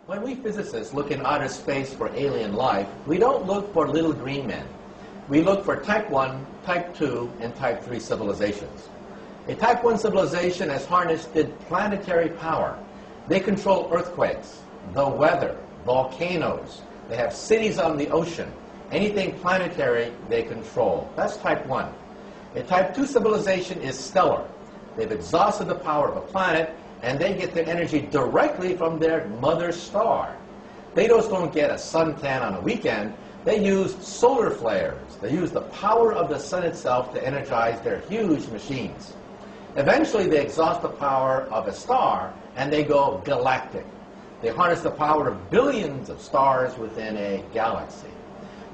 When we physicists look in outer space for alien life, we don't look for little green men. We look for type 1, type 2, and type 3 civilizations. A type 1 civilization has harnessed planetary power. They control earthquakes, the weather, volcanoes. They have cities on the ocean. Anything planetary, they control. That's type 1. A type 2 civilization is stellar. They've exhausted the power of a planet, and they get their energy directly from their mother star. They just don't get a suntan on a weekend. They use solar flares. They use the power of the sun itself to energize their huge machines. Eventually, they exhaust the power of a star, and they go galactic. They harness the power of billions of stars within a galaxy.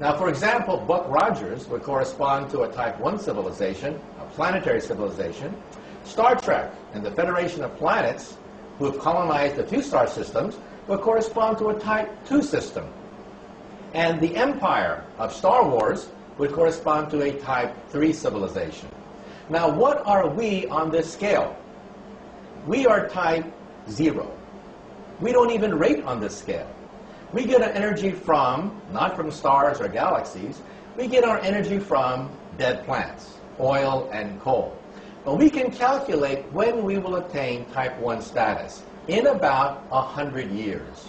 Now, for example, Buck Rogers would correspond to a type 1 civilization, a planetary civilization. Star Trek and the Federation of Planets, who have colonized a few star systems, would correspond to a type 2 system. And the Empire of Star Wars would correspond to a type 3 civilization. Now, what are we on this scale? We are type 0. We don't even rate on this scale. We get our energy from, not from stars or galaxies, we get our energy from dead plants, oil and coal. But we can calculate when we will attain type 1 status, in about 100 years.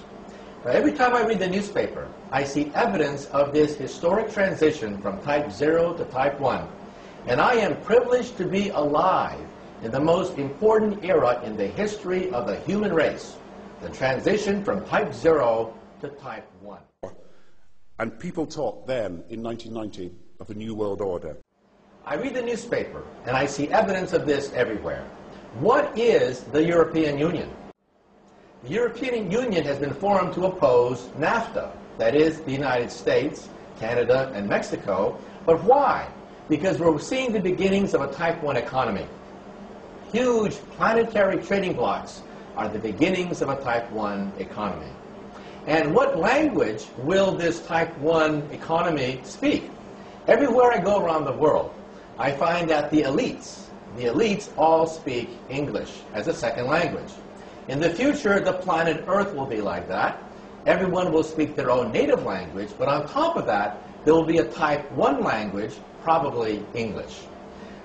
Now, every time I read the newspaper, I see evidence of this historic transition from type 0 to type 1. And I am privileged to be alive in the most important era in the history of the human race, the transition from type 0 to type 1. And people talked then, in 1990, of a new world order. I read the newspaper, and I see evidence of this everywhere. What is the European Union? The European Union has been formed to oppose NAFTA, that is, the United States, Canada, and Mexico. But why? Because we're seeing the beginnings of a type 1 economy. Huge planetary trading blocks are the beginnings of a type 1 economy. And what language will this type 1 economy speak? Everywhere I go around the world, I find that the elites all speak English as a second language. In the future, the planet Earth will be like that. Everyone will speak their own native language, but on top of that, there will be a type 1 language, probably English.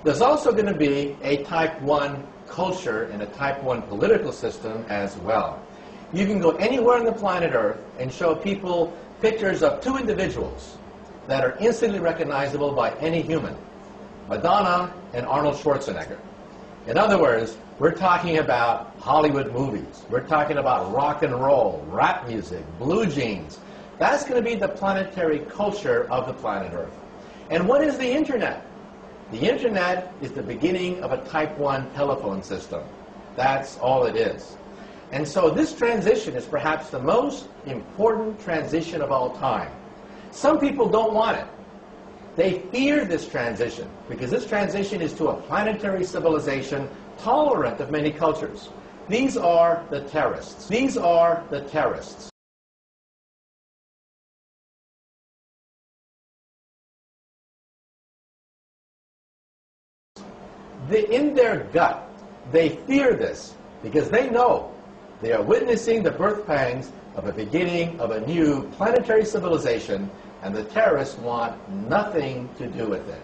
There's also going to be a type 1 culture and a type 1 political system as well. You can go anywhere on the planet Earth and show people pictures of two individuals that are instantly recognizable by any human: Madonna and Arnold Schwarzenegger. In other words, we're talking about Hollywood movies. We're talking about rock and roll, rap music, blue jeans. That's going to be the planetary culture of the planet Earth. And what is the Internet? The Internet is the beginning of a type 1 telephone system. That's all it is. And so this transition is perhaps the most important transition of all time. Some people don't want it. They fear this transition because this transition is to a planetary civilization tolerant of many cultures. These are the terrorists. These are the terrorists. In their gut, they fear this because they know they are witnessing the birth pangs of a beginning of a new planetary civilization, and the terrorists want nothing to do with it.